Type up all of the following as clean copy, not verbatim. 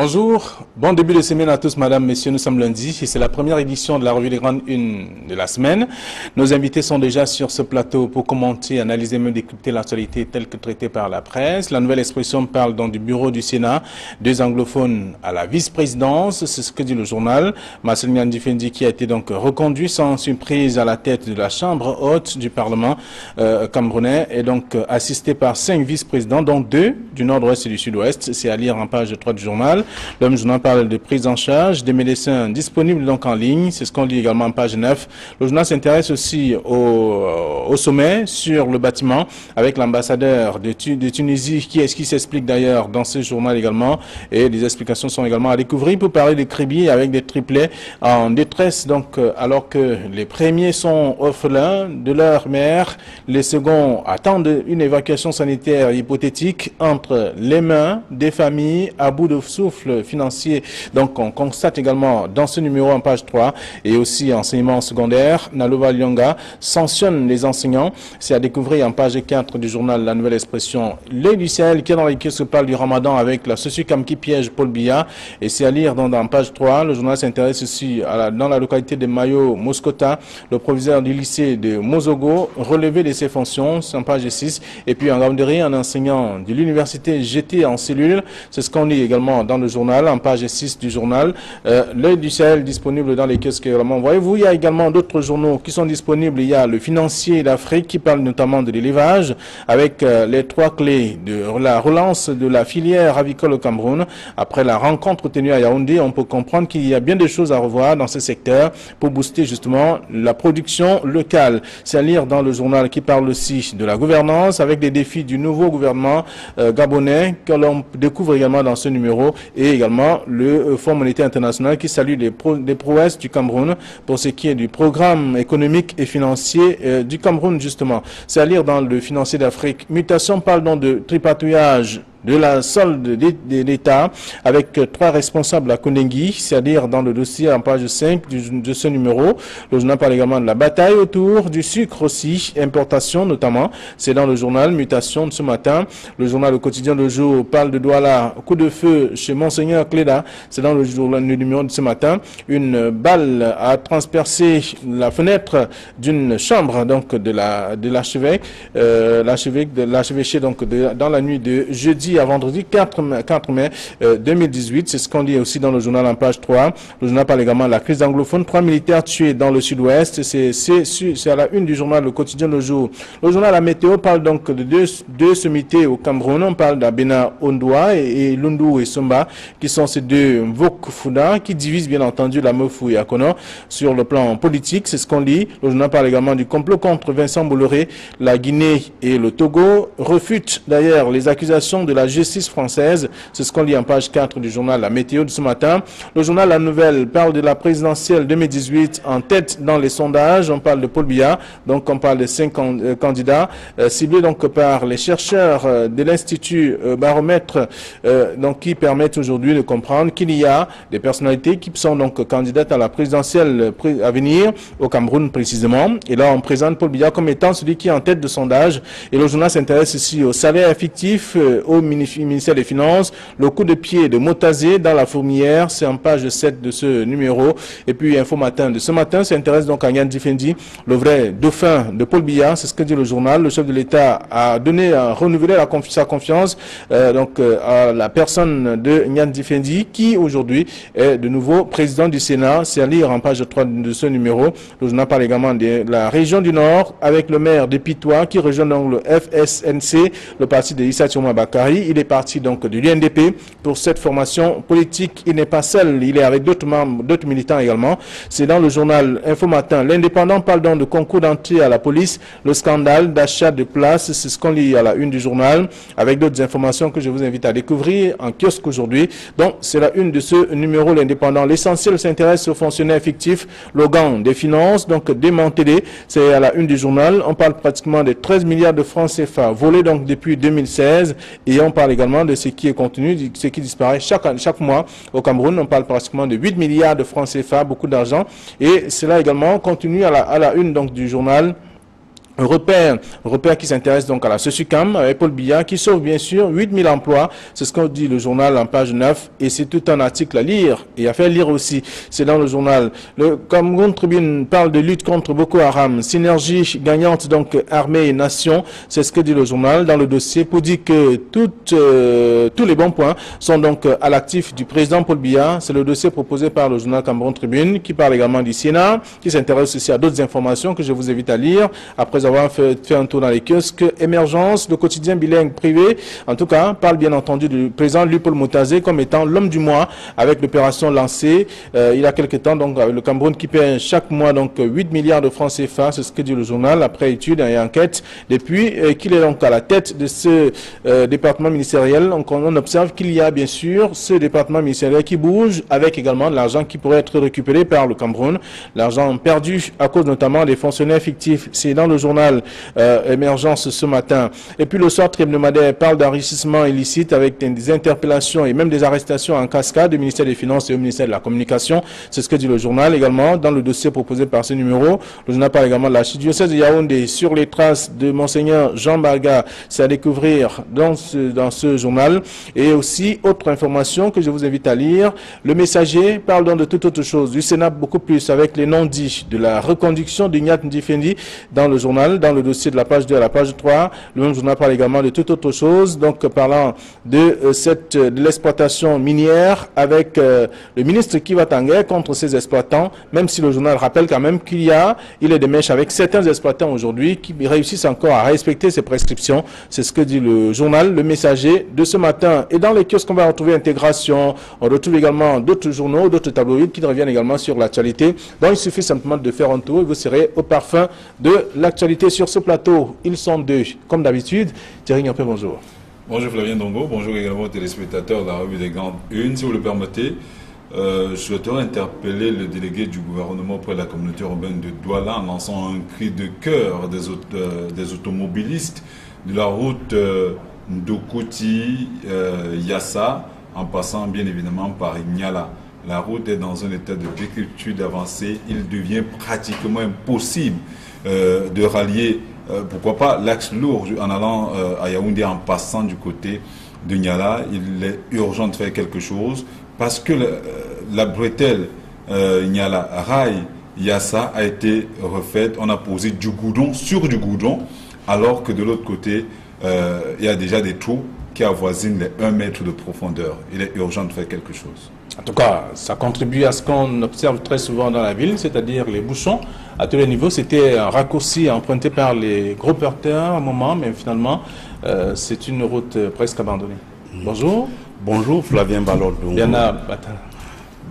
Bonjour, bon début de semaine à tous, madame, messieurs. Nous sommes lundi et c'est la première édition de la revue des grandes unes de la semaine. Nos invités sont déjà sur ce plateau pour commenter, analyser, même décrypter l'actualité telle que traitée par la presse. La nouvelle expression parle donc du bureau du Sénat, deux anglophones à la vice-présidence, c'est ce que dit le journal. Marcel Nyan Difendi qui a été donc reconduit sans surprise à la tête de la chambre haute du Parlement camerounais et donc assisté par 5 vice-présidents, dont 2 du nord-ouest et du sud-ouest. C'est à lire en page 3 du journal. Le journal parle de prise en charge des médecins disponibles donc en ligne. C'est ce qu'on lit également en page 9. Le journal s'intéresse aussi au sommet sur le bâtiment avec l'ambassadeur de Tunisie qui s'explique d'ailleurs dans ce journal également. Et des explications sont également à découvrir pour parler des cribis avec des triplets en détresse. Donc alors que les premiers sont orphelins de leur mère, les seconds attendent une évacuation sanitaire hypothétique entre les mains des familles à bout de souffle financier. Donc on constate également dans ce numéro en page 3 et aussi enseignement secondaire, Nalova Lyonga sanctionne les enseignants. C'est à découvrir en page 4 du journal La Nouvelle Expression. L'œil du ciel qui est dans lesquels se parle du ramadan avec la sociocam qui piège Paul Biya et c'est à lire dans page 3. Le journal s'intéresse aussi dans la localité de Mayo Moscota, le proviseur du lycée de Mozogo relevé de ses fonctions, c'est en page 6. Et puis en Gambéry, un enseignant de l'université jeté en cellule, c'est ce qu'on lit également dans le journal, en page 6 du journal. L'œil du Sahel disponible dans les kiosques également. Voyez-vous, il y a également d'autres journaux qui sont disponibles. Il y a le Financier d'Afrique qui parle notamment de l'élevage avec les 3 clés de la relance de la filière avicole au Cameroun. Après la rencontre tenue à Yaoundé, on peut comprendre qu'il y a bien des choses à revoir dans ce secteur pour booster justement la production locale. C'est à lire dans le journal qui parle aussi de la gouvernance avec des défis du nouveau gouvernement gabonais que l'on découvre également dans ce numéro. Et également le Fonds monétaire international qui salue les prouesses du Cameroun pour ce qui est du programme économique et financier du Cameroun justement. C'est à lire dans le Financier d'Afrique. Mutation parle donc de tripatouillage de la solde de l'État avec 3 responsables à Kondengi, c'est-à-dire dans le dossier en page 5 de ce numéro. Le journal parle également de la bataille autour du sucre aussi, importation notamment. C'est dans le journal Mutation de ce matin. Le journal Le Quotidien de jour parle de Douala, coup de feu chez Monseigneur Cléda. C'est dans le numéro de ce matin. Une balle a transpercé la fenêtre d'une chambre donc de l'archevêque, l'archevêché donc dans la nuit de jeudi à vendredi 4 mai 2018. C'est ce qu'on lit aussi dans le journal en page 3. Le journal parle également de la crise anglophone. 3 militaires tués dans le sud-ouest. C'est à la une du journal Le Quotidien le jour. Le journal La Météo parle donc de deux sommités au Cameroun. On parle d'Abena Ondoa et Lundu et Somba qui sont ces deux Vokfuda qui divisent bien entendu la Mefou et Akono sur le plan politique. C'est ce qu'on lit. Le journal parle également du complot contre Vincent Bolloré. La Guinée et le Togo refutent d'ailleurs les accusations de la justice française. C'est ce qu'on lit en page 4 du journal La Météo de ce matin. Le journal La Nouvelle parle de la présidentielle 2018 en tête dans les sondages. On parle de Paul Biya. Donc on parle de 5 candidats ciblés donc par les chercheurs de l'Institut Baromètre donc qui permettent aujourd'hui de comprendre qu'il y a des personnalités qui sont donc candidates à la présidentielle à venir au Cameroun précisément. Et là on présente Paul Biya comme étant celui qui est en tête de sondage. Et le journal s'intéresse ici au salaire fictif au ministère des Finances, le coup de pied de Motazé dans la fourmilière, c'est en page 7 de ce numéro. Et puis Info Matin de ce matin s'intéresse donc à Nyan Difendi, le vrai dauphin de Paul Biya, c'est ce que dit le journal. Le chef de l'État a renouvelé sa confiance à la personne de Nyan Difendi qui aujourd'hui est de nouveau président du Sénat. C'est à lire en page 3 de ce numéro. Le journal parle également de la région du Nord avec le maire de Pitois qui rejoint donc le FSNC, le parti de Issa Tchouma Bakari. Il est parti donc de l'UNDP pour cette formation politique. Il n'est pas seul, il est avec d'autres membres, d'autres militants également. C'est dans le journal Info Matin. L'Indépendant parle donc de concours d'entrée à la police, le scandale d'achat de places. C'est ce qu'on lit à la une du journal avec d'autres informations que je vous invite à découvrir en kiosque aujourd'hui. Donc c'est la une de ce numéro L'Indépendant. L'essentiel s'intéresse aux fonctionnaires fictifs, l'organe des finances, donc démantelé. C'est à la une du journal. On parle pratiquement de 13 milliards de francs CFA volés donc depuis 2016 et on parle également de ce qui est contenu, ce qui disparaît chaque mois au Cameroun. On parle pratiquement de 8 milliards de francs CFA, beaucoup d'argent. Et cela également continue à la une donc du journal Repère qui s'intéresse donc à la SOSUCAM avec Paul Biya qui sauve bien sûr 8000 emplois, c'est ce qu'on dit le journal en page 9 et c'est tout un article à lire et à faire lire aussi, c'est dans le journal. Le Cameroun Tribune parle de lutte contre Boko Haram, synergie gagnante donc armée et nation, c'est ce que dit le journal dans le dossier pour dire que tous les bons points sont donc à l'actif du président Paul Biya, c'est le dossier proposé par le journal Cameroun Tribune qui parle également du Sénat, qui s'intéresse aussi à d'autres informations que je vous invite à lire après avoir fait un tour dans les kiosques. Émergence, le quotidien bilingue privé, en tout cas, parle bien entendu du président Luc-Paul Mutazé comme étant l'homme du mois avec l'opération lancée il y a quelques temps, donc avec le Cameroun qui paie chaque mois donc 8 milliards de francs CFA, c'est ce que dit le journal après étude et enquête. Depuis qu'il est donc à la tête de ce département ministériel, on observe qu'il y a bien sûr ce département ministériel qui bouge avec également de l'argent qui pourrait être récupéré par le Cameroun, l'argent perdu à cause notamment des fonctionnaires fictifs. C'est dans le journal Émergence ce matin. Et puis le Soir hebdomadaire parle d'enrichissement illicite avec des interpellations et même des arrestations en cascade du ministère des Finances et au ministère de la Communication. C'est ce que dit le journal également dans le dossier proposé par ce numéro. Le journal parle également de l'archidiocèse de Yaoundé sur les traces de Monseigneur Jean Baga. C'est à découvrir dans ce journal. Et aussi, autre information que je vous invite à lire. Le Messager parle donc de toute autre chose. Du Sénat beaucoup plus avec les non-dits de la reconduction d'Ignat Ndifendi dans le journal, dans le dossier de la page 2 à la page 3. Le même journal parle également de toute autre chose, donc parlant de l'exploitation minière avec le ministre Kiva Tanguay contre ses exploitants, même si le journal rappelle quand même qu'il est des mèches avec certains exploitants aujourd'hui qui réussissent encore à respecter ces prescriptions. C'est ce que dit le journal Le Messager de ce matin. Et dans les kiosques, on va retrouver Intégration, on retrouve également d'autres journaux, d'autres tabloïds qui reviennent également sur l'actualité. Donc il suffit simplement de faire un tour et vous serez au parfum de l'actualité sur ce plateau. Ils sont deux, comme d'habitude. Thierry Niopé, bonjour. Bonjour Flavien Dongo, bonjour également aux téléspectateurs de la revue des Grandes Unes. Si vous le permettez, je souhaiterais interpeller le délégué du gouvernement auprès de la communauté urbaine de Douala en lançant un cri de cœur des automobilistes de la route Ndokoti-Yassa en passant bien évidemment par Ignala. La route est dans un état de décrépitude avancée. Il devient pratiquement impossible de rallier, pourquoi pas, l'axe lourd en allant à Yaoundé en passant du côté de Niala. Il est urgent de faire quelque chose parce que la bretelle Niala Rail Yassa a été refaite. On a posé du goudron sur du goudron alors que de l'autre côté, il y a déjà des trous qui avoisinent les 1 mètre de profondeur. Il est urgent de faire quelque chose. En tout cas, ça contribue à ce qu'on observe très souvent dans la ville, c'est-à-dire les bouchons à tous les niveaux. C'était un raccourci emprunté par les gros porteurs à un moment, mais finalement, c'est une route presque abandonnée. Bonjour. Bonjour Flavien Balordou.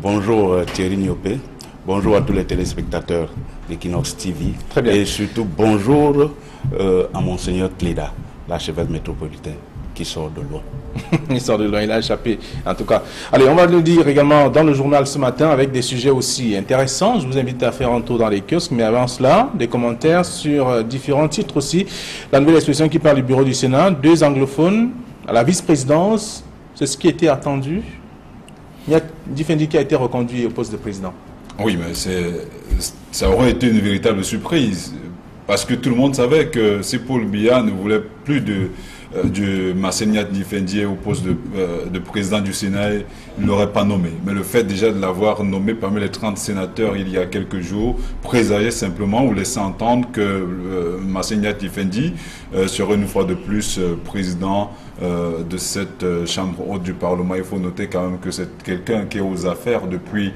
Bonjour Thierry Niopé. Bonjour à tous les téléspectateurs d'Equinox TV. Très bien. Et surtout bonjour à Monseigneur Cléda, l'archevêque métropolitain, qui sort de loin. Il sort de loin, il a échappé en tout cas. Allez, on va le dire également dans le journal ce matin avec des sujets aussi intéressants. Je vous invite à faire un tour dans les kiosques, mais avant cela, des commentaires sur différents titres aussi. La nouvelle expression qui parle du bureau du Sénat, 2 anglophones à la vice-présidence, c'est ce qui était attendu. Il y a Ndifendi qui a été reconduit au poste de président. Oui, mais ça aurait été une véritable surprise parce que tout le monde savait que si Paul Biya ne voulait plus de Monseigneur Ndifendi au poste de président du Sénat, il ne l'aurait pas nommé. Mais le fait déjà de l'avoir nommé parmi les 30 sénateurs il y a quelques jours présageait simplement ou laissait entendre que Monseigneur Ndifendi serait une fois de plus président de cette chambre haute du Parlement. Il faut noter quand même que c'est quelqu'un qui est aux affaires depuis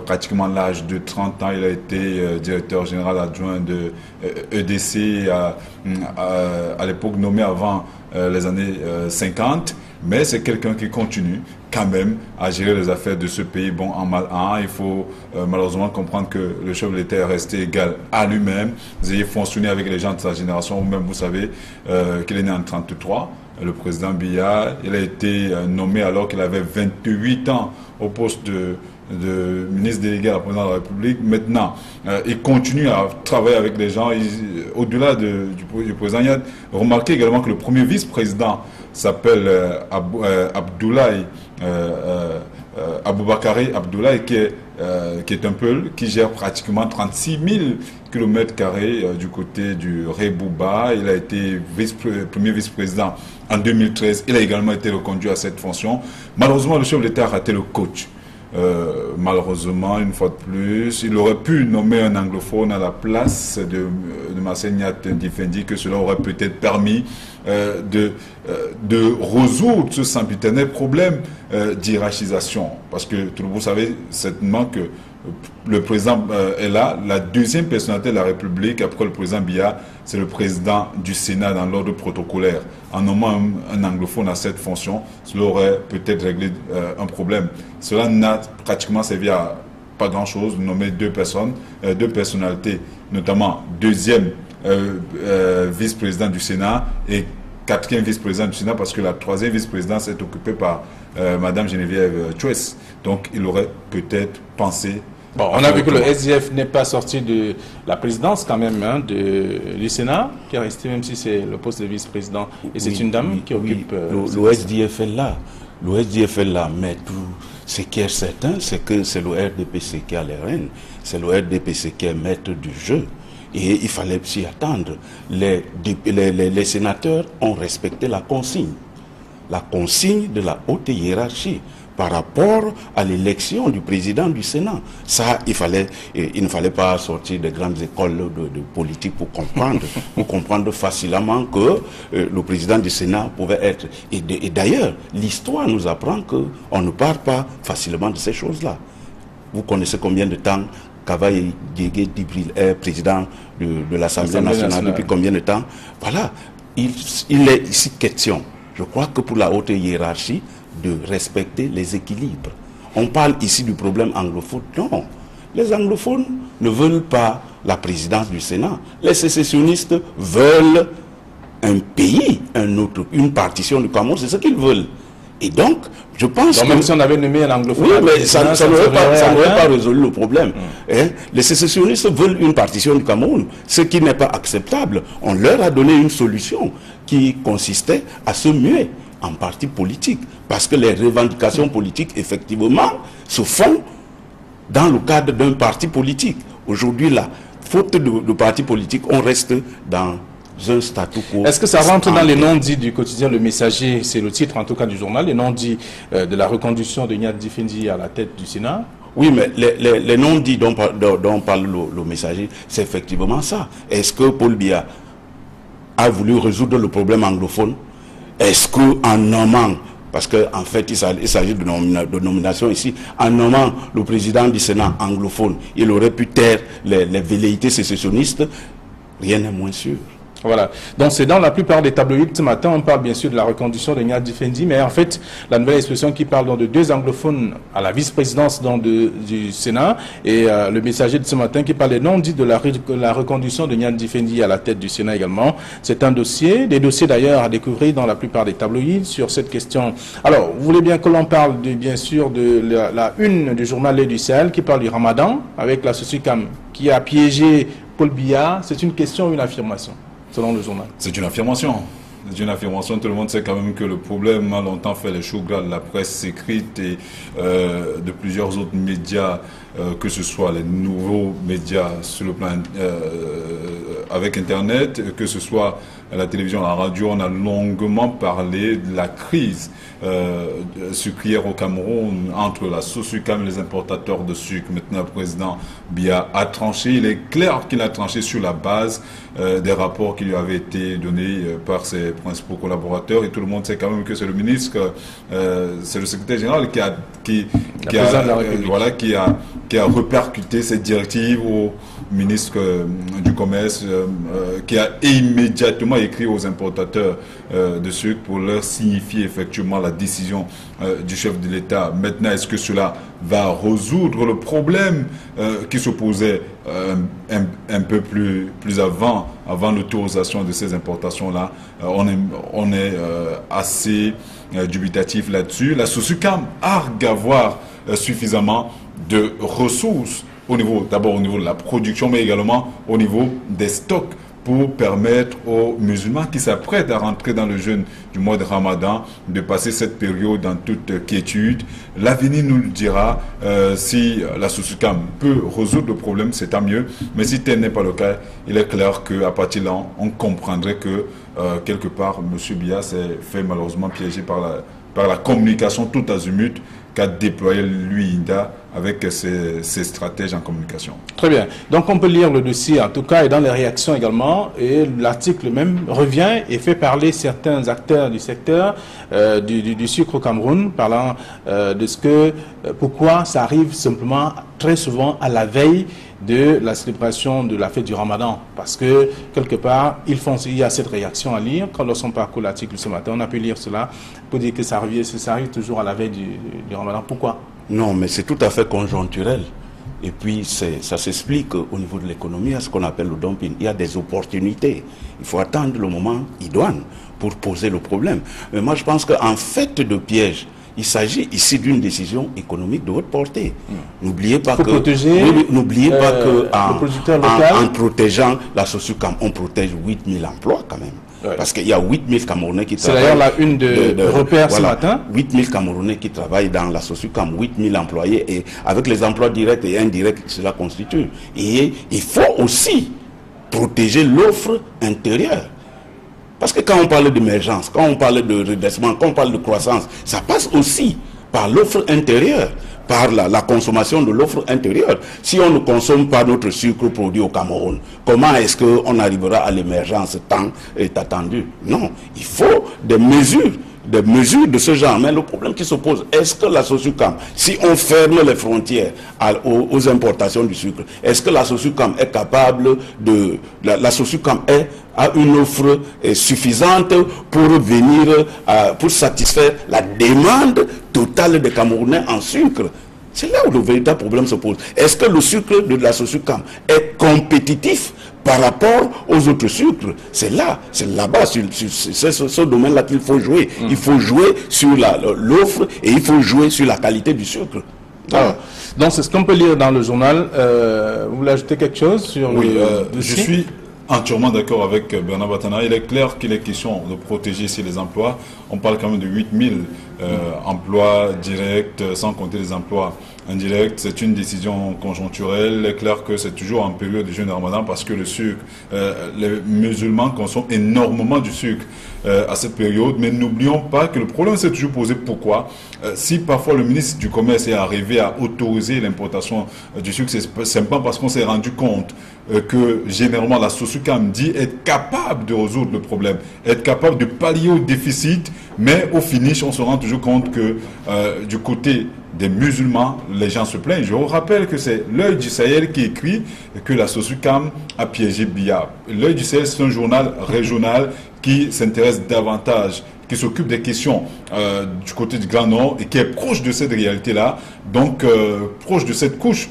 pratiquement l'âge de 30 ans. Il a été directeur général adjoint de EDC à l'époque nommé avant les années 50, mais c'est quelqu'un qui continue quand même à gérer les affaires de ce pays. Bon, en mal un, il faut malheureusement comprendre que le chef de l'État est resté égal à lui-même. Vous ayez fonctionné avec les gens de sa génération, ou même vous savez qu'il est né en 1933. Le président Biya, il a été nommé alors qu'il avait 28 ans au poste de ministre délégué à la présidence de la République. Maintenant, il continue à travailler avec les gens. Au-delà du président, il a remarqué également que le premier vice-président s'appelle Aboubakari Abdoulaye, qui est qui est un peuple qui gère pratiquement 36 000 km² du côté du Rebouba. Il a été premier vice-président en 2013. Il a également été reconduit à cette fonction. Malheureusement, le chef de l'État a raté le coach. Malheureusement, une fois de plus, il aurait pu nommer un anglophone à la place de Marcel Niat Ndifendi, que cela aurait peut-être permis de résoudre ce sempiternel problème d'hierarchisation. Parce que tout le monde savait certainement que le président est là, la deuxième personnalité de la République après le président Biya, c'est le président du Sénat dans l'ordre protocolaire. En nommant un anglophone à cette fonction, cela aurait peut-être réglé un problème. Cela n'a pratiquement servi à pas grand-chose de nommer deux personnalités, notamment deuxième vice-président du Sénat et quatrième vice-président du Sénat, parce que la troisième vice-présidence est occupée par Madame Geneviève Chouès. Donc il aurait peut-être pensé... Bon, on a vu que le SDF n'est pas sorti de la présidence quand même du Sénat, qui est resté, même si c'est le poste de vice-président. Et c'est une dame qui occupe... Le SDF est là. Le SDF est là, mais tout ce qui est certain, c'est que c'est le RDPC qui a les rênes. C'est le RDPC qui est maître du jeu. Et il fallait s'y attendre. Les sénateurs ont respecté la consigne de la haute hiérarchie par rapport à l'élection du président du Sénat. Ça, il ne fallait pas sortir de grandes écoles de politique pour comprendre facilement que le président du Sénat pouvait être... Et d'ailleurs, l'histoire nous apprend qu'on ne parle pas facilement de ces choses-là. Vous connaissez combien de temps Kavaï Diégué Dibril est président de l'Assemblée nationale depuis combien de temps? Voilà, il est ici question, je crois que pour la haute hiérarchie, de respecter les équilibres. On parle ici du problème anglophone. Non, les anglophones ne veulent pas la présidence du Sénat. Les sécessionnistes veulent un pays, une partition du Cameroun, c'est ce qu'ils veulent. Et donc, je pense que... Même si on avait nommé un anglophone... Oui, mais ça n'aurait pas résolu le problème. Hein? Les sécessionnistes veulent une partition du Cameroun, ce qui n'est pas acceptable. On leur a donné une solution qui consistait à se muer en parti politique. Parce que les revendications politiques, effectivement, se font dans le cadre d'un parti politique. Aujourd'hui, là, faute de parti politique, on reste dans un statu quo. Est-ce que ça rentre dans les non-dits du quotidien Le Messager, c'est le titre en tout cas du journal, les non-dits de la reconduction de Niat Ndifendi à la tête du Sénat? Oui, mais les non-dits dont parle le Messager, c'est effectivement ça. Est-ce que Paul Biya a voulu résoudre le problème anglophone? Est-ce qu'en nommant, parce qu'en fait il s'agit de nomination ici, en nommant le président du Sénat anglophone, il aurait pu taire les velléités sécessionnistes? Rien n'est moins sûr. Voilà. Donc c'est dans la plupart des tabloïds ce matin, on parle bien sûr de la reconduction de Niat Ndifendi, mais en fait, la nouvelle expression qui parle de deux anglophones à la vice-présidence du Sénat, et le Messager de ce matin qui parle des non-dits de la reconduction de Niat Ndifendi à la tête du Sénat également. C'est un dossier, des dossiers d'ailleurs à découvrir dans la plupart des tabloïds sur cette question. Alors, vous voulez bien que l'on parle bien sûr de la une du journal L'Œil du Sahel qui parle du Ramadan, avec la Sosucam qui a piégé Paul Biya. C'est une question ou une affirmation? Selon le journal. C'est une affirmation. C'est une affirmation. Tout le monde sait quand même que le problème a longtemps fait les choux gras de la presse écrite et de plusieurs autres médias, que ce soit les nouveaux médias sur le plan avec Internet, que ce soit la télévision, la radio. On a longuement parlé de la crise sucrière au Cameroun entre la Sosucam et les importateurs de sucre. Maintenant, le président Biya a tranché. Il est clair qu'il a tranché sur la base des rapports qui lui avaient été donnés par ses principaux collaborateurs. Et tout le monde sait quand même que c'est le ministre, c'est le secrétaire général qui a répercuté cette directive au ministre du Commerce, qui a immédiatement écrit aux importateurs de sucre pour leur signifier effectivement la décision du chef de l'État. Maintenant, est-ce que cela va résoudre le problème qui se posait un peu plus avant l'autorisation de ces importations-là? On est assez dubitatif là-dessus. La Sosucam argue avoir suffisamment de ressources d'abord au niveau de la production, mais également au niveau des stocks pour permettre aux musulmans qui s'apprêtent à rentrer dans le jeûne du mois de Ramadan de passer cette période en toute quiétude. L'avenir nous le dira. Si la SOSUCAM peut résoudre le problème, c'est tant mieux. Mais si tel n'est pas le cas, il est clair qu'à partir de là, on comprendrait que quelque part, M. Biya s'est fait malheureusement piéger par la communication tout azimut qu'a déployé l'UINDA avec ses stratèges en communication. Très bien. Donc on peut lire le dossier en tout cas et dans les réactions également. Et l'article même revient et fait parler certains acteurs du secteur du sucre au Cameroun, parlant de ce que pourquoi ça arrive simplement très souvent à la veille de la célébration de la fête du Ramadan. Parce que, quelque part, il y a cette réaction à lire. Quand lorsqu'on parcourt l'article ce matin, on a pu lire cela pour dire que ça arrive toujours à la veille du Ramadan. Pourquoi? Non, mais c'est tout à fait conjoncturel. Et puis, ça s'explique au niveau de l'économie à ce qu'on appelle le dumping. Il y a des opportunités. Il faut attendre le moment idoine pour poser le problème. Mais moi, je pense qu'en fait de piège, il s'agit ici d'une décision économique de haute portée. N'oubliez pas que, en protégeant la SOSUCAM, on protège 8000 emplois quand même. Ouais. Parce qu'il y a 8000 Camerounais qui travaillent. C'est d'ailleurs la une de Repère ce matin. 8000 Camerounais qui travaillent dans la SOSUCAM, 8000 employés, et avec les emplois directs et indirects que cela constitue. Et il faut aussi protéger l'offre intérieure. Parce que quand on parle d'émergence, quand on parle de redressement, quand on parle de croissance, ça passe aussi par l'offre intérieure, par la consommation de l'offre intérieure. Si on ne consomme pas notre sucre produit au Cameroun, comment est-ce qu'on arrivera à l'émergence tant est attendue? Non, il faut des mesures de ce genre. Mais le problème qui se pose, est-ce que la SOSUCAM, si on ferme les frontières aux importations du sucre, est-ce que la SOSUCAM est capable la SOSUCAM a une offre suffisante pour venir, pour satisfaire la demande totale des Camerounais en sucre? C'est là où le véritable problème se pose. Est-ce que le sucre de la SOSUCAM est compétitif par rapport aux autres sucres? C'est là-bas, c'est ce domaine-là qu'il faut jouer. Il faut jouer sur l'offre et il faut jouer sur la qualité du sucre. Alors, donc c'est ce qu'on peut lire dans le journal. Vous voulez ajouter quelque chose sur je suis entièrement d'accord avec Bernard Batana. Il est clair qu'il est question de protéger ici les emplois. On parle quand même de 8000 emplois directs, sans compter les emplois indirects. C'est une décision conjoncturelle. Il est clair que c'est toujours en période de jeûne de Ramadan parce que le sucre, les musulmans consomment énormément du sucre à cette période. Mais n'oublions pas que le problème s'est toujours posé. Pourquoi? Si parfois le ministre du Commerce est arrivé à autoriser l'importation du sucre, c'est simplement parce qu'on s'est rendu compte que généralement la SOSUCAM dit être capable de résoudre le problème, être capable de pallier au déficit, mais au finish, on se rend toujours compte que du côté des musulmans, les gens se plaignent. Je vous rappelle que c'est L'Œil du Sahel qui écrit que la SOSUCAM a piégé Biya. L'Œil du Sahel, c'est un journal régional qui s'intéresse davantage, qui s'occupe des questions du côté du Grand Nord et qui est proche de cette réalité-là, donc proche de cette couche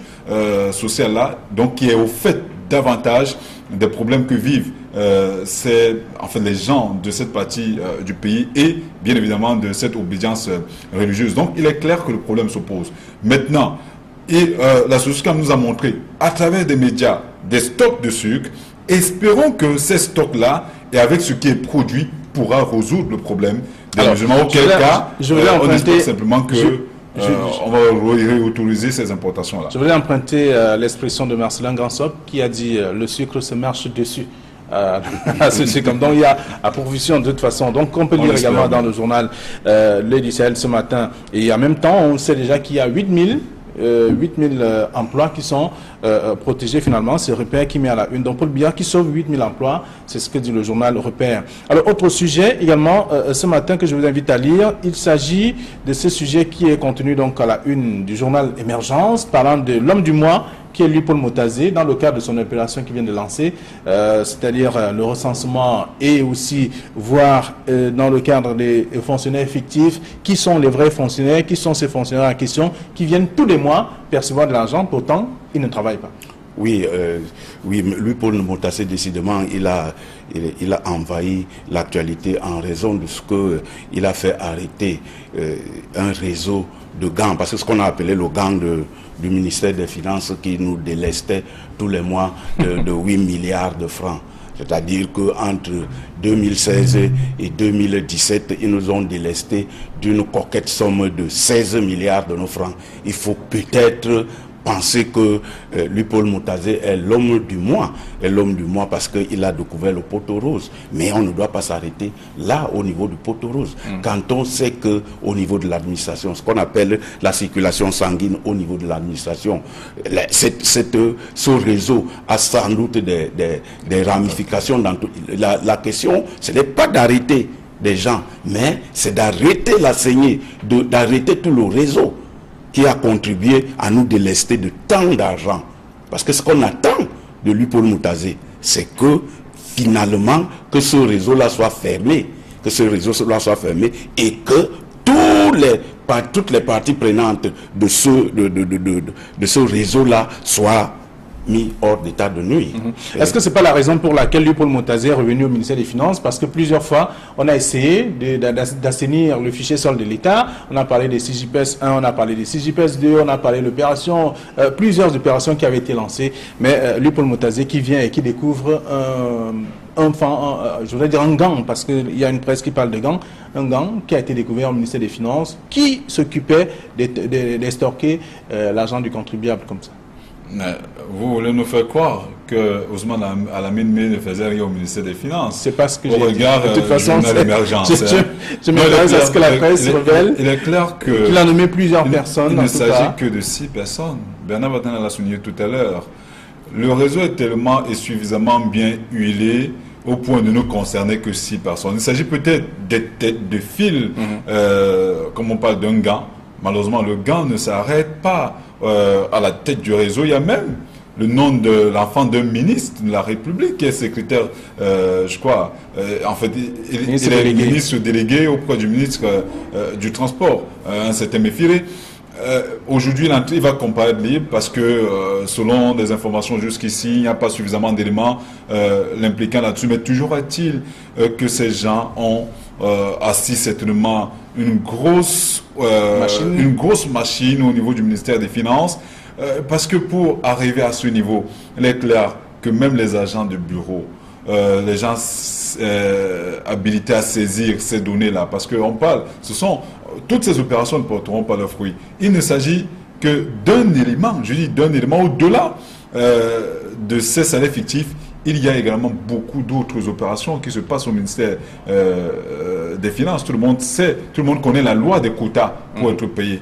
sociale-là, donc qui est au fait davantage des problèmes que vivent les gens de cette partie du pays et bien évidemment de cette obédience religieuse. Donc il est clair que le problème se pose. Maintenant, la SOSUCAM nous a montré à travers des médias des stocks de sucre. Espérons que ces stocks-là et avec ce qui est produit pourra résoudre le problème des musulmans. Auquel cas, on espère simplement que on va réautoriser ces importations-là. Je voulais emprunter l'expression de Marcelin Gransop qui a dit le sucre se marche dessus. C'est comme donc il y a à provision de toute façon. Donc on peut lire également dans le journal L'Œil du Sahel ce matin. Et en même temps, on sait déjà qu'il y a 8000 emplois qui sont protégés finalement. C'est Repère qui met à la une. Donc Paul Biya qui sauve 8000 emplois, c'est ce que dit le journal Repère. Alors autre sujet également ce matin que je vous invite à lire, il s'agit de ce sujet qui est contenu donc à la une du journal Émergence, parlant de l'homme du mois qui est lui Paul Motazé dans le cadre de son opération qu'il vient de lancer, c'est-à-dire le recensement et aussi voir dans le cadre des fonctionnaires fictifs qui sont les vrais fonctionnaires, qui sont ces fonctionnaires en question qui viennent tous les mois percevoir de l'argent, pourtant ils ne travaillent pas. Oui, lui Paul Motazé décidément il a envahi l'actualité en raison de ce qu'il a fait arrêter un réseau de gangs, parce que ce qu'on a appelé le gang du ministère des Finances qui nous délestait tous les mois de 8 milliards de francs. C'est-à-dire qu'entre 2016 et 2017, ils nous ont délesté d'une coquette somme de 16 milliards de nos francs. Il faut peut-être penser que Lupold Moutazé est l'homme du mois. Est l'homme du mois parce qu'il a découvert le poteau rose. Mais on ne doit pas s'arrêter là au niveau du poteau rose. Quand on sait qu'au niveau de l'administration, ce qu'on appelle la circulation sanguine au niveau de l'administration, ce réseau a sans doute des ramifications dans tout. La question, ce n'est pas d'arrêter des gens, mais c'est d'arrêter la saignée, d'arrêter tout le réseau qui a contribué à nous délester de tant d'argent. Parce que ce qu'on attend de Lupold Moutazé, c'est que finalement, que ce réseau-là soit fermé, et que toutes les parties prenantes de ce réseau-là soient mis hors d'état de nuire. Est-ce que ce n'est pas la raison pour laquelle Lupold Moutazé est revenu au ministère des Finances? Parce que plusieurs fois, on a essayé d'assainir le fichier solde de l'État. On a parlé des CJPS 1, on a parlé des CJPS 2, on a parlé d'opérations, plusieurs opérations qui avaient été lancées. Mais Lupold Moutazé qui vient et qui découvre je voudrais dire un gang, parce qu'il y a une presse qui parle de gang, un gang qui a été découvert au ministère des Finances, qui s'occupait d'estorquer l'argent du contribuable comme ça. Vous voulez nous faire croire que Ousmane Alamine ne faisait rien au ministère des Finances? C'est pas ce que j'ai dit. De toute façon, je m'intéresse à ce que la presse révèle. Il est clair qu'il a nommé plusieurs personnes. Il ne s'agit que de 6 personnes. Bernard Vatin l'a souligné tout à l'heure. Le réseau est tellement et suffisamment bien huilé au point de ne concerner que 6 personnes. Il s'agit peut-être des têtes de fil, comme on parle d'un gant. Malheureusement, le gant ne s'arrête pas à la tête du réseau. Il y a même le nom de l'enfant d'un ministre de la République qui est secrétaire, je crois, en fait, il est ministre délégué auprès du ministre du Transport, un certain Méfiré. Aujourd'hui, il va comparaître libre parce que, selon des informations jusqu'ici, il n'y a pas suffisamment d'éléments l'impliquant là-dessus. Mais toujours est-il que ces gens ont assis certainement une grosse machine au niveau du ministère des Finances. Parce que pour arriver à ce niveau, il est clair que même les agents de bureau, les gens habilités à saisir ces données-là, parce qu'on parle, toutes ces opérations ne porteront pas leurs fruits. Il ne s'agit que d'un élément, je dis d'un élément au-delà de ces salaires fictifs. Il y a également beaucoup d'autres opérations qui se passent au ministère des Finances. Tout le monde sait, tout le monde connaît la loi des quotas pour être payé.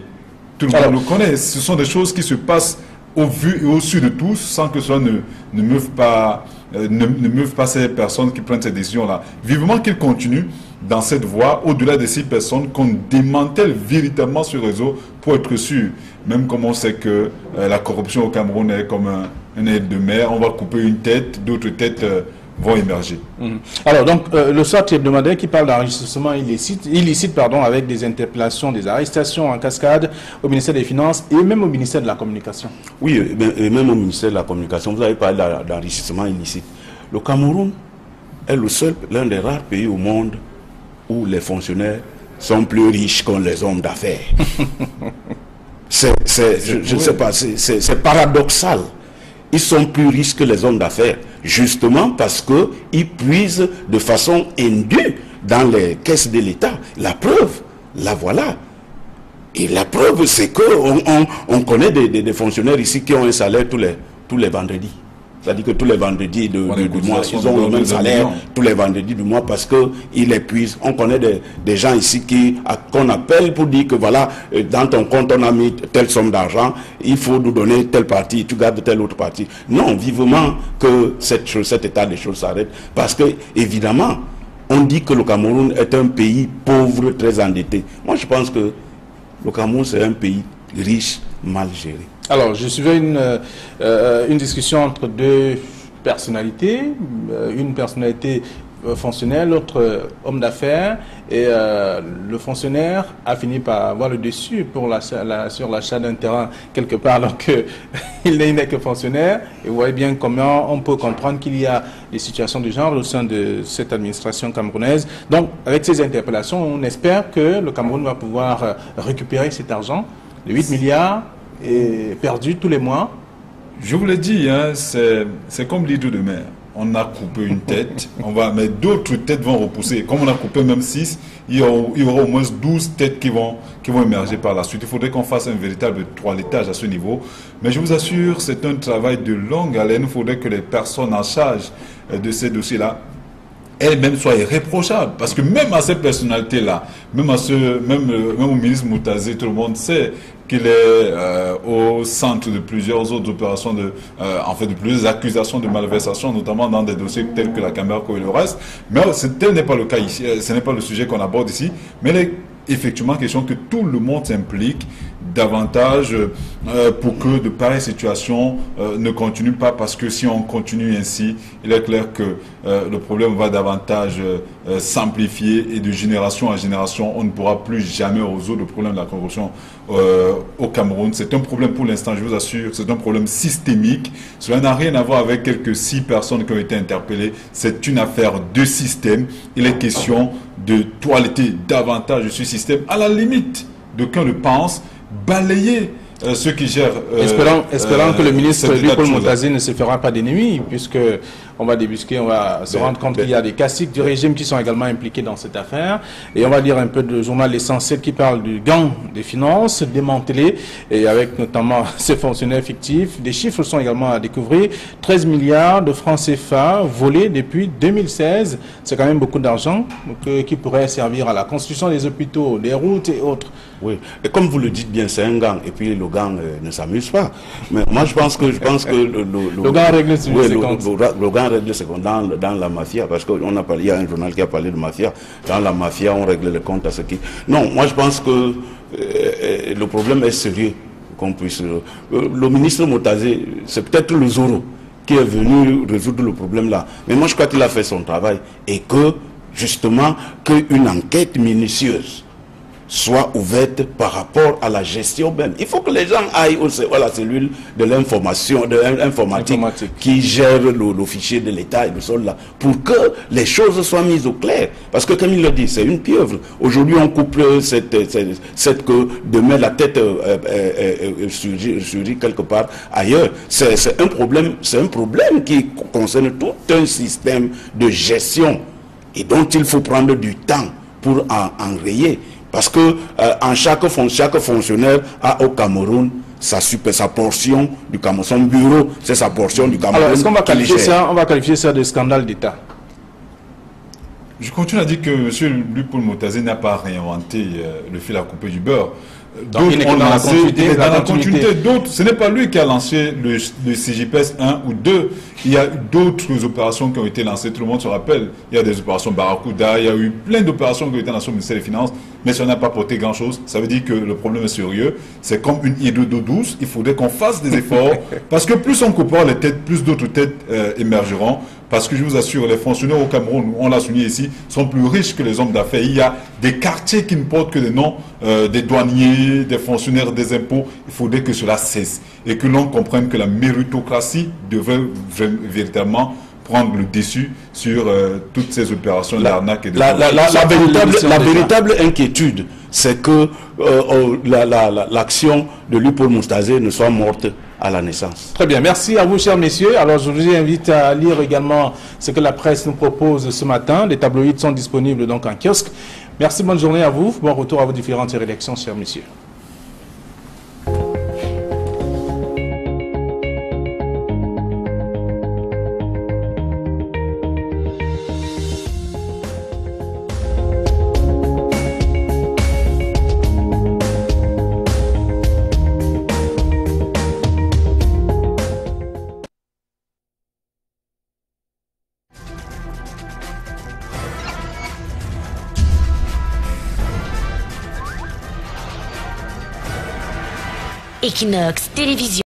Tout le monde le connaît. Ce sont des choses qui se passent au vu et au su de tous, sans que cela ne meuve pas ces personnes qui prennent ces décisions-là. Vivement qu'ils continuent dans cette voie, au-delà de 6 personnes, qu'on démantèle véritablement ce réseau pour être sûr. Même comme on sait que la corruption au Cameroun est comme un aide de mer, on va couper une tête, d'autres têtes vont émerger. Alors donc, le sorte hebdomadaire qui parle d'enrichissement illicite avec des interpellations, des arrestations en cascade au ministère des Finances et même au ministère de la Communication. Oui, et même au ministère de la Communication, vous avez parlé d'enrichissement illicite. Le Cameroun est l'un des rares pays au monde où les fonctionnaires sont plus riches que les hommes d'affaires. Je ne sais pas, c'est paradoxal. Ils sont plus riches que les hommes d'affaires, justement parce qu'ils puisent de façon indue dans les caisses de l'État. La preuve, la voilà. Et la preuve, c'est qu'on connaît des fonctionnaires ici qui ont un salaire tous les vendredis. C'est-à-dire que tous les vendredis du mois, ils ont le même salaire tous les vendredis du mois parce qu'ils épuisent. On connaît des gens ici qu'on appelle pour dire que voilà, dans ton compte, on a mis telle somme d'argent, il faut nous donner telle partie, tu gardes telle autre partie. Non, vivement que cet état des choses s'arrête parce que, évidemment, on dit que le Cameroun est un pays pauvre, très endetté. Moi, je pense que le Cameroun, c'est un pays riche, mal géré. Alors, je suivais une discussion entre deux personnalités, une personnalité fonctionnaire, l'autre homme d'affaires, et le fonctionnaire a fini par avoir le dessus sur l'achat d'un terrain quelque part, alors qu'il n'est que fonctionnaire. Et vous voyez bien comment on peut comprendre qu'il y a des situations de genre au sein de cette administration camerounaise. Donc, avec ces interpellations, on espère que le Cameroun va pouvoir récupérer cet argent, les 8 milliards, est perdu tous les mois. Je vous l'ai dit, hein, c'est comme l'hydre de mer. on a coupé une tête, mais d'autres têtes vont repousser. Comme on a coupé même 6, il y aura au moins 12 têtes qui vont émerger par la suite. Il faudrait qu'on fasse un véritable toilettage à ce niveau. Mais je vous assure, c'est un travail de longue haleine. Il faudrait que les personnes en charge de ces dossiers-là elles-mêmes soient irréprochables. Parce que même à ces personnalités-là, même au ministre Moutazé, tout le monde sait qu'il est au centre de plusieurs autres opérations, de plusieurs accusations de malversation, notamment dans des dossiers tels que la Camerco et le reste. Mais tel n'est pas le cas ici, ce n'est pas le sujet qu'on aborde ici, mais il est effectivement question que tout le monde s'implique davantage pour que de pareilles situations ne continuent pas, parce que si on continue ainsi, il est clair que le problème va davantage s'amplifier et de génération en génération, on ne pourra plus jamais résoudre le problème de la corruption au Cameroun. C'est un problème pour l'instant, je vous assure, c'est un problème systémique. Cela n'a rien à voir avec quelques 6 personnes qui ont été interpellées. C'est une affaire de système. Il est question de toiletter davantage ce système, à la limite, d'aucuns le pensent, balayer ceux qui gèrent... espérant que le ministre Paul Moutazé ne se fera pas d'ennemis, puisque on va débusquer, on va se rendre compte qu'il y a des caciques du régime qui sont également impliqués dans cette affaire. Et on va lire un peu de journal essentiel qui parle du gang des finances démantelé, et avec notamment ces fonctionnaires fictifs. Des chiffres sont également à découvrir. 13 milliards de francs CFA volés depuis 2016. C'est quand même beaucoup d'argent qui pourrait servir à la construction des hôpitaux, des routes et autres. Oui, et comme vous le dites bien, c'est un gang, et puis le gang ne s'amuse pas. Mais moi, je pense que le gang règle ses comptes. Le gang règle ses comptes dans la mafia, parce il y a un journal qui a parlé de mafia. Dans la mafia, on règle les comptes à ce qui... Non, moi, je pense que le problème est sérieux, qu'on puisse... le ministre Moutazé, c'est peut-être le Zoro qui est venu résoudre le problème là. Mais moi, je crois qu'il a fait son travail, et que, justement, qu'une enquête minutieuse soit ouverte par rapport à la gestion même. Il faut que les gens aillent à la cellule de l'information, de l'informatique qui gère le fichier de l'État et le sol là, pour que les choses soient mises au clair. Parce que comme il le dit, c'est une pieuvre. Aujourd'hui, on coupe cette que demain la tête surgit quelque part ailleurs. C'est un problème qui concerne tout un système de gestion et dont il faut prendre du temps pour enrayer. Parce que chaque fonctionnaire a au Cameroun sa portion du Cameroun, son bureau, c'est sa portion du Cameroun. Alors, est-ce qu'on va qualifier ça de scandale d'État? Je continue à dire que M. Paul Moutazé n'a pas réinventé le fil à couper du beurre. Donc il est dans la continuité. D'autres, ce n'est pas lui qui a lancé le CGPS 1 ou 2. Il y a d'autres opérations qui ont été lancées, tout le monde se rappelle. Il y a des opérations Barracuda, il y a eu plein d'opérations qui ont été lancées au ministère des Finances, mais ça n'a pas porté grand-chose. Ça veut dire que le problème est sérieux. C'est comme une hydre d'eau douce, il faudrait qu'on fasse des efforts, parce que plus on coupera les têtes, plus d'autres têtes émergeront. Parce que je vous assure, les fonctionnaires au Cameroun, on l'a souligné ici, sont plus riches que les hommes d'affaires. Il y a des quartiers qui ne portent que des noms des douaniers, des fonctionnaires des impôts. Il faudrait que cela cesse et que l'on comprenne que la méritocratie devrait véritablement prendre le dessus sur toutes ces opérations d'arnaque et de... La véritable inquiétude, c'est que l'action de Paul Moutazé ne soit morte à la naissance. Très bien, merci à vous chers messieurs. Alors je vous invite à lire également ce que la presse nous propose ce matin. Les tabloïds sont disponibles donc en kiosque. Merci, bonne journée à vous. Bon retour à vos différentes rédactions, chers messieurs. Equinox Télévision.